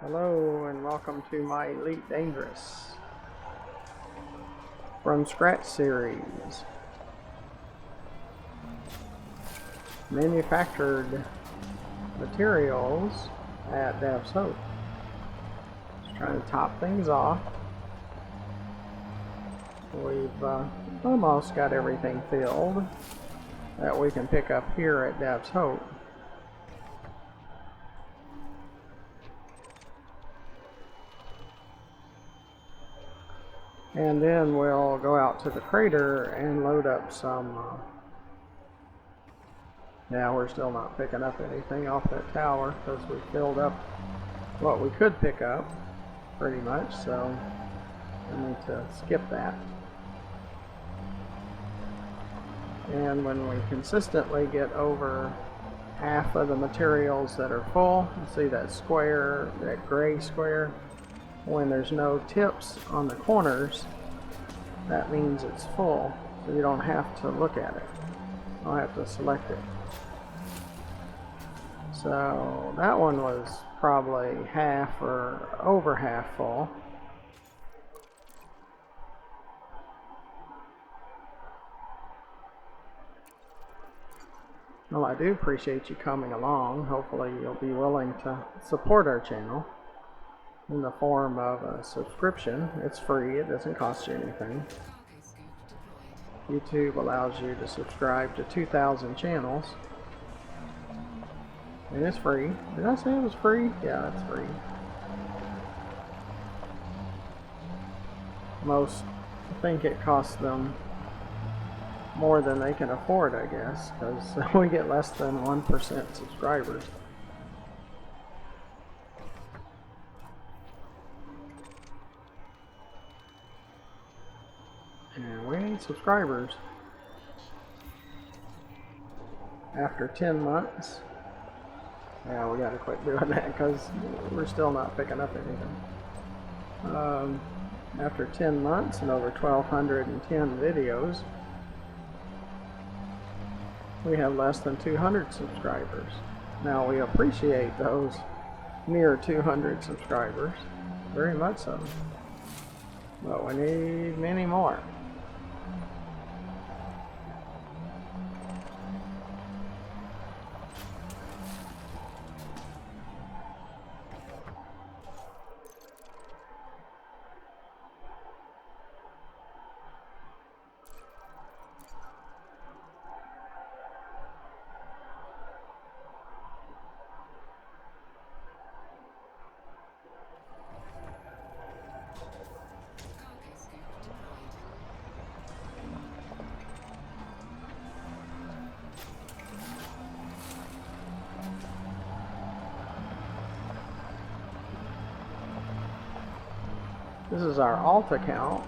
Hello and welcome to my Elite Dangerous from Scratch series. Manufactured materials at Dab's Hope. Just trying to top things off. We've almost got everything filled that we can pick up here at Dab's Hope. And then we'll go out to the crater and load up some. Now we're still not picking up anything off that tower because we filled up what we could pick up pretty much, so I need to skip that. And when we consistently get over half of the materials that are full, you see that square, that gray square, when there's no tips on the corners, that means it's full, so you don't have to look at it. I'll have to select it. So that one was probably half or over half full. Well, I do appreciate you coming along. Hopefully you'll be willing to support our channel in the form of a subscription. It's free, it doesn't cost you anything. YouTube allows you to subscribe to 2,000 channels. And it's free. Did I say it was free? Yeah, it's free. Most think it costs them more than they can afford, I guess, because we get less than 1% subscribers. And we need subscribers. After 10 months, yeah, we gotta quit doing that because we're still not picking up anything. After 10 months and over 1,210 videos, we have less than 200 subscribers. Now we appreciate those near 200 subscribers, very much so, but we need many more. This is our alt account.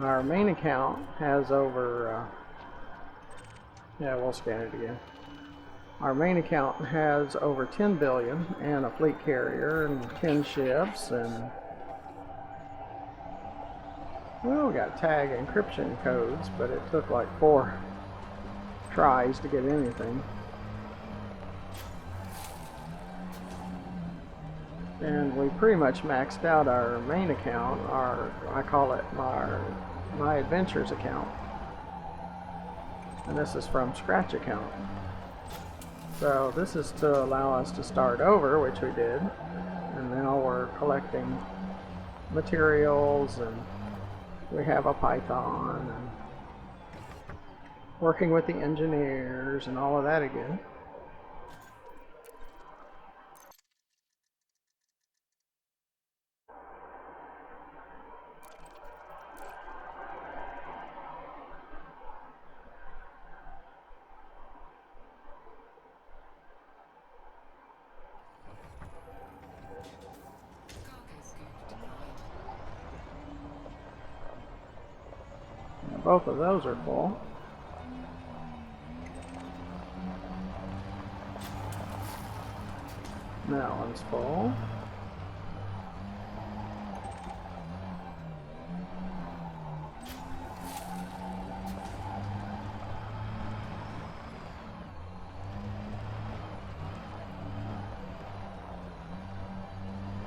Our main account has over, yeah, we'll scan it again. Our main account has over 10 billion and a fleet carrier and 10 ships, and well, we got tag encryption codes, but it took like 4 tries to get anything. And we pretty much maxed out our main account, I call it my adventures account. And this is from Scratch account. So this is to allow us to start over, which we did. And now we're collecting materials, and we have a Python, and working with the engineers and all of that again. Both of those are full. That one's full.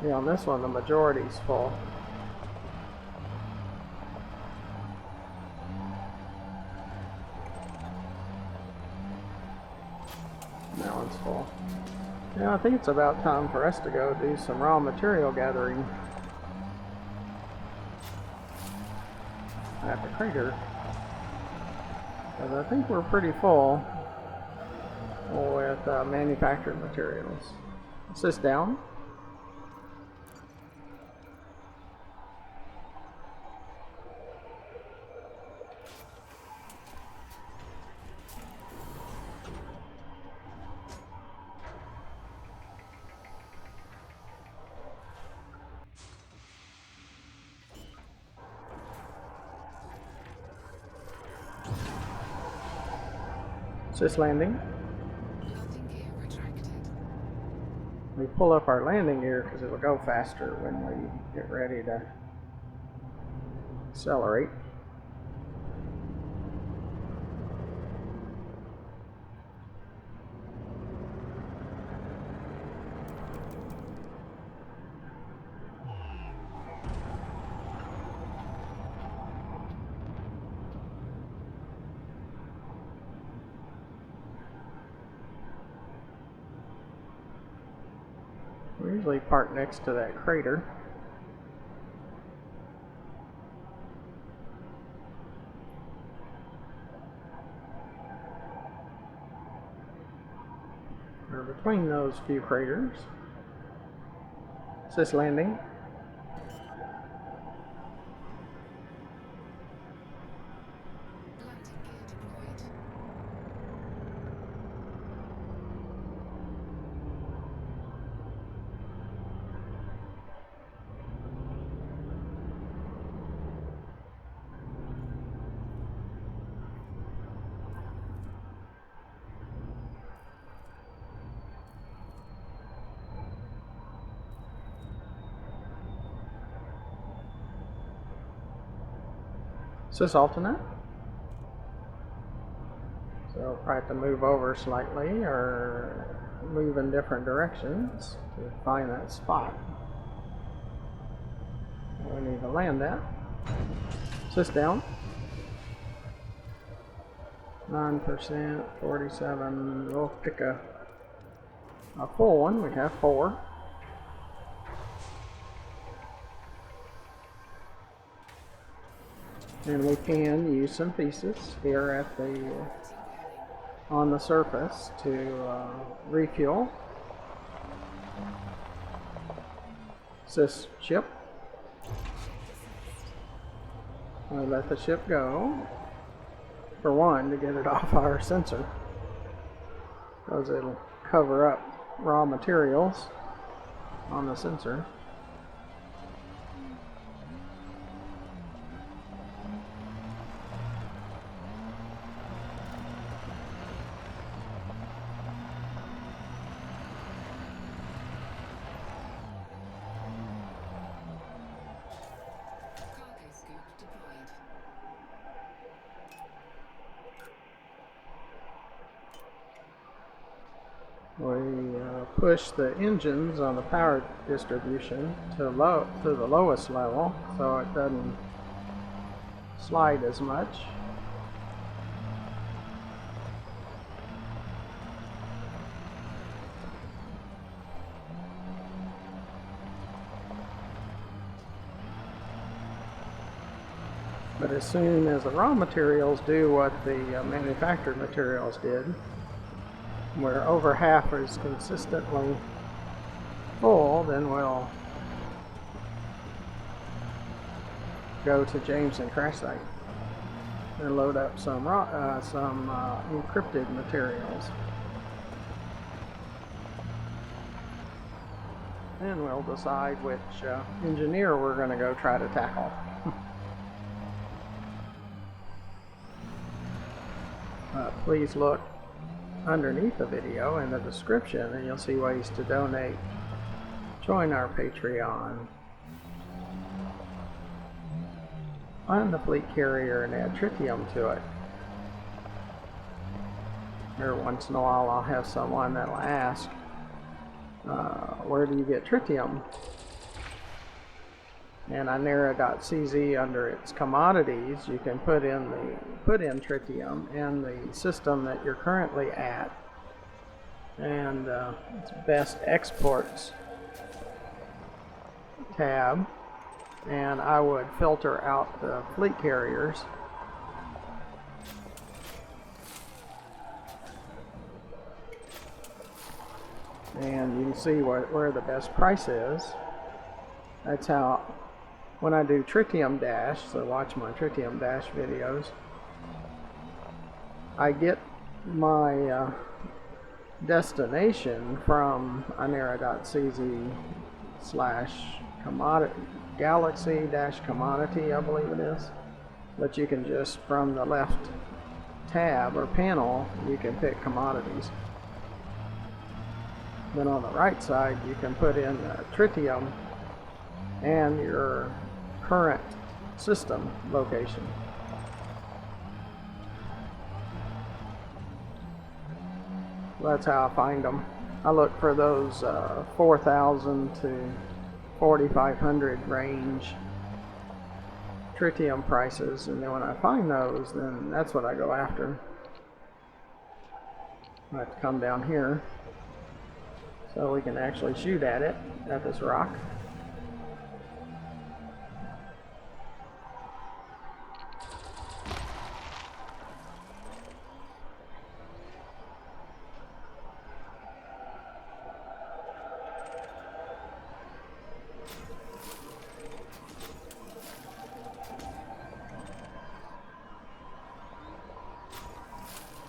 Yeah, on this one the majority's full. That one's full. Yeah, I think it's about time for us to go do some raw material gathering at the crater. Because I think we're pretty full with manufactured materials. Is this down? Is this landing? Landing gear retracted. We pull up our landing gear because it'll go faster when we get ready to accelerate. We usually park next to that crater. Or between those few craters. Is this landing? Landing gear deployed. Is this alternate? So we'll probably have to move over slightly or move in different directions to find that spot. We need to land that. Is this down? 9%, 47. We'll pick a full one. We have 4. And we can use some pieces here at the on the surface to refuel. Is this ship? We let the ship go. For one, to get it off our sensor, because it'll cover up raw materials on the sensor. Cargo scoop deployed. We push the engines on the power distribution to the lowest level, so it doesn't slide as much. But as soon as the raw materials do what the manufactured materials did, where over half is consistently full, then we'll go to Jameson crash site and load up some encrypted materials. Then we'll decide which engineer we're going to go try to tackle. Please look underneath the video in the description and you'll see ways to donate. Join our Patreon. Find the fleet carrier and add tritium to it. Every once in a while I'll have someone that'll ask, where do you get tritium? And Inera.cz, under its commodities, you can put in tritium and the system that you're currently at, and it's best exports tab, and I would filter out the fleet carriers. And you can see where the best price is. That's how, when I do Tritium Dash, so watch my Tritium Dash videos, I get my destination from Inera.cz / commodity, Galaxy-commodity, I believe it is. But you can just, from the left tab or panel, you can pick commodities. Then on the right side, you can put in tritium and your current system location. That's how I find them. I look for those 4,000 to 4,500 range tritium prices, and then when I find those, then that's what I go after. I have to come down here so we can actually shoot at it, at this rock.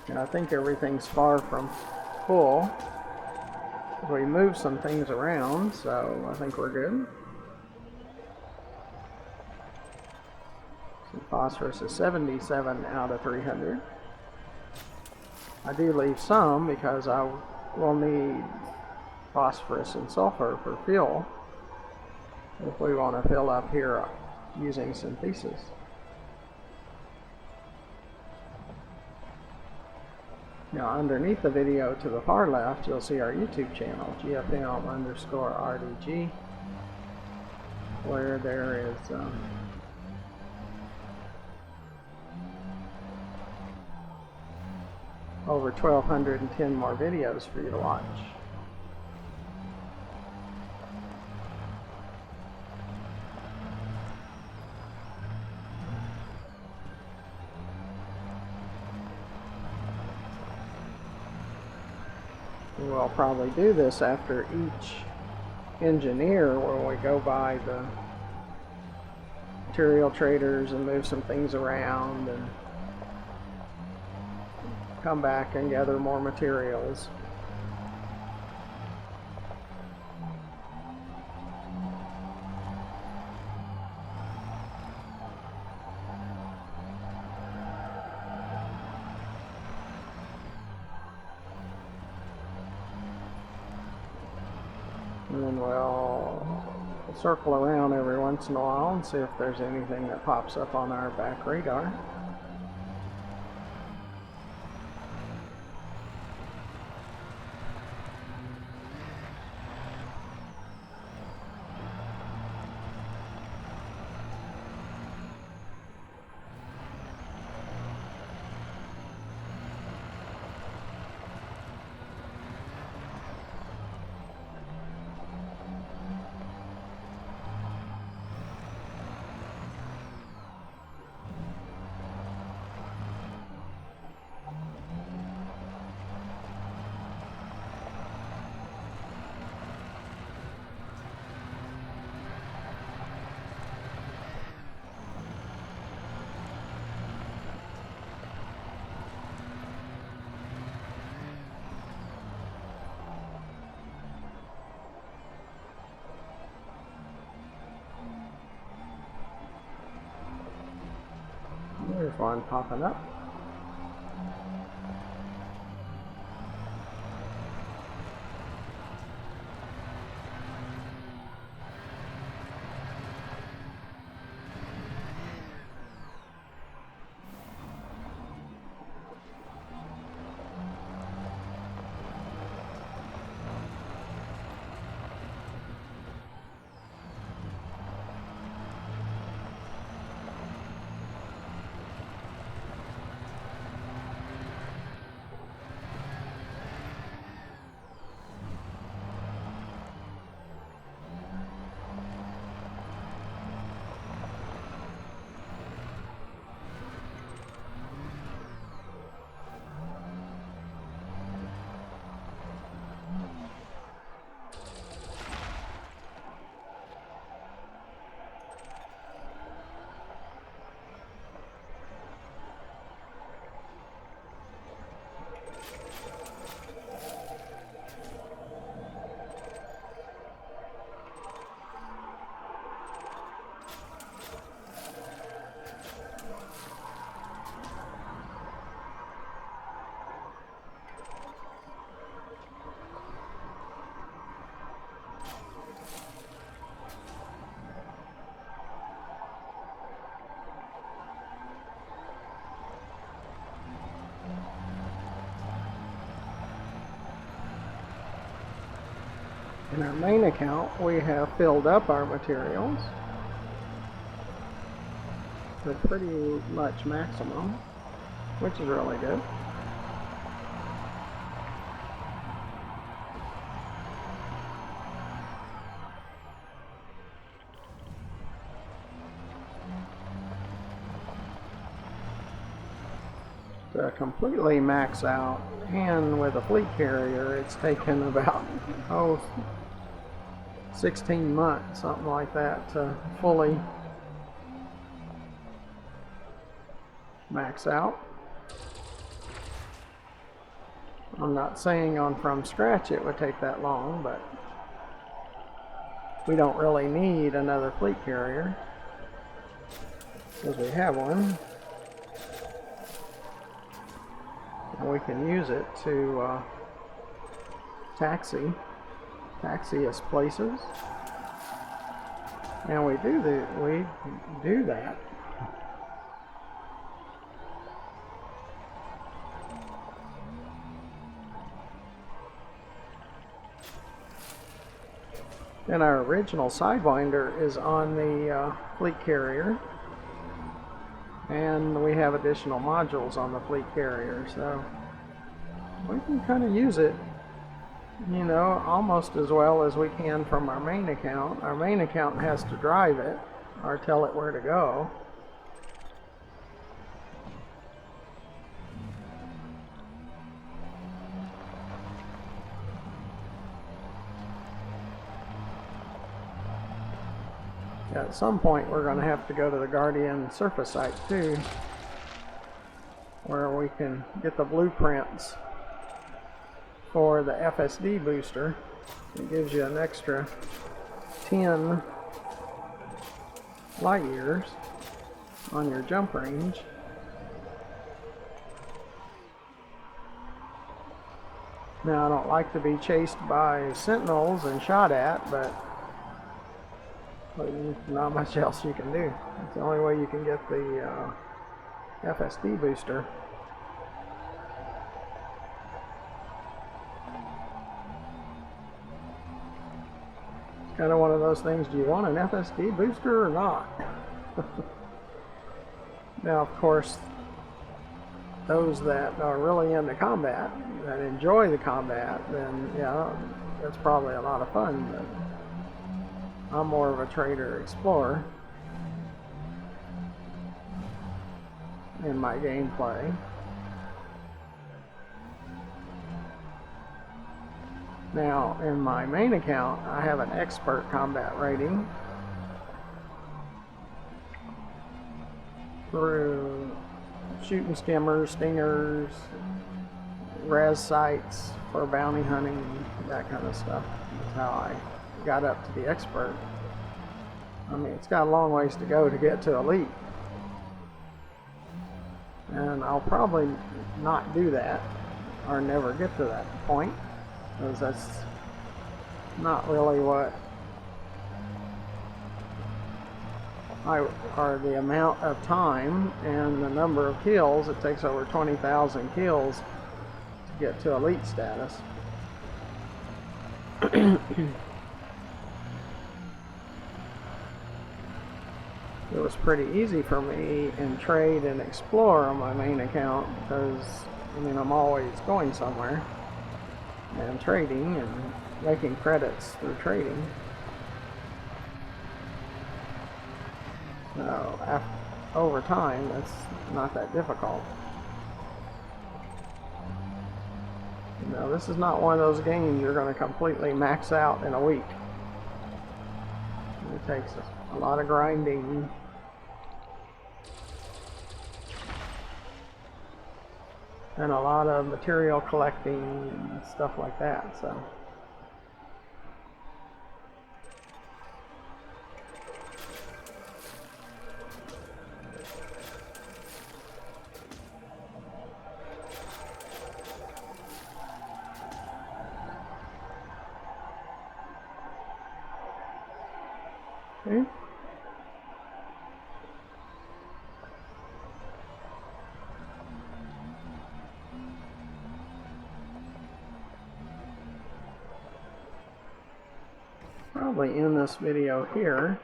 And I think everything's far from full. We moved some things around, so I think we're good. So phosphorus is 77 out of 300. I do leave some because I will need phosphorus and sulfur for fuel if we want to fill up here using synthesis. Now, underneath the video to the far left, you'll see our YouTube channel, GFM_RDG, where there is over 1,210 more videos for you to watch. We'll probably do this after each engineer, where we go by the material traders and move some things around and come back and gather more materials. And then we'll circle around every once in a while and see if there's anything that pops up on our back radar. There's one popping up. In our main account, we have filled up our materials to pretty much maximum, which is really good. To completely max out, and with a fleet carrier, it's taken about 16 months, something like that, to fully max out. I'm not saying on from scratch it would take that long, but we don't really need another fleet carrier because we have one. And we can use it to taxi us places, and we do that. And our original Sidewinder is on the fleet carrier, and we have additional modules on the fleet carrier, so we can kind of use it, you know, almost as well as we can from our main account. Our main account has to drive it or tell it where to go. At some point we're going to have to go to the Guardian surface site too, where we can get the blueprints for the FSD booster. It gives you an extra 10 light years on your jump range. Now I don't like to be chased by sentinels and shot at, but not much else you can do. It's the only way you can get the FSD booster. It's kind of one of those things, do you want an FSD booster or not? Now, of course, those that are really into combat, that enjoy the combat, then yeah, that's probably a lot of fun, but I'm more of a trader explorer in my gameplay. Now, in my main account, I have an expert combat rating through shooting skimmers, stingers, res sites for bounty hunting, that kind of stuff. That's how I got up to the expert. I mean, it's got a long ways to go to get to elite, and I'll probably not do that or never get to that point, because that's not really what or the amount of time and the number of kills. It takes over 20,000 kills to get to elite status. It was pretty easy for me in trade and explore on my main account because, I mean, I'm always going somewhere and trading and making credits through trading. So over time, that's not that difficult. You know, this is not one of those games you're going to completely max out in a week. It takes a lot of grinding and a lot of material collecting and stuff like that, so. Okay. probably end this video here.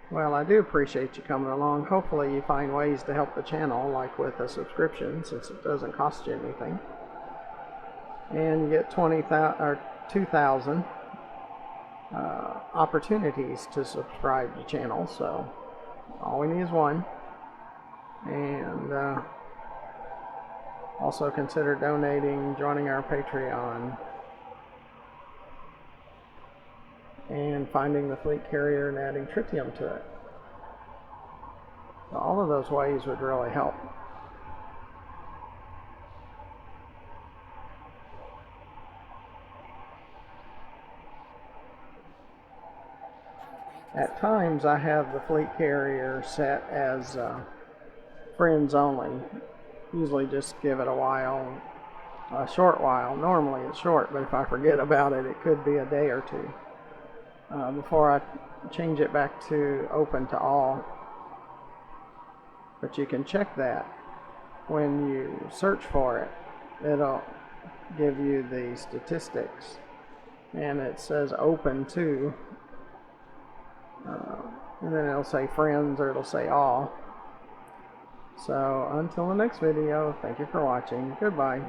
Well, I do appreciate you coming along. Hopefully you find ways to help the channel, like with a subscription, since it doesn't cost you anything. And you get 2,000 opportunities to subscribe to the channel, so all we need is one. And also consider donating, joining our Patreon, and finding the fleet carrier and adding tritium to it. So all of those ways would really help. At times I have the fleet carrier set as friends only. Usually just give it a short while. Normally it's short, but if I forget about it, it could be a day or two before I change it back to open to all. But you can check that when you search for it. It'll give you the statistics, and it says open to, and then it'll say friends, or it'll say all. So until the next video, thank you for watching. Goodbye.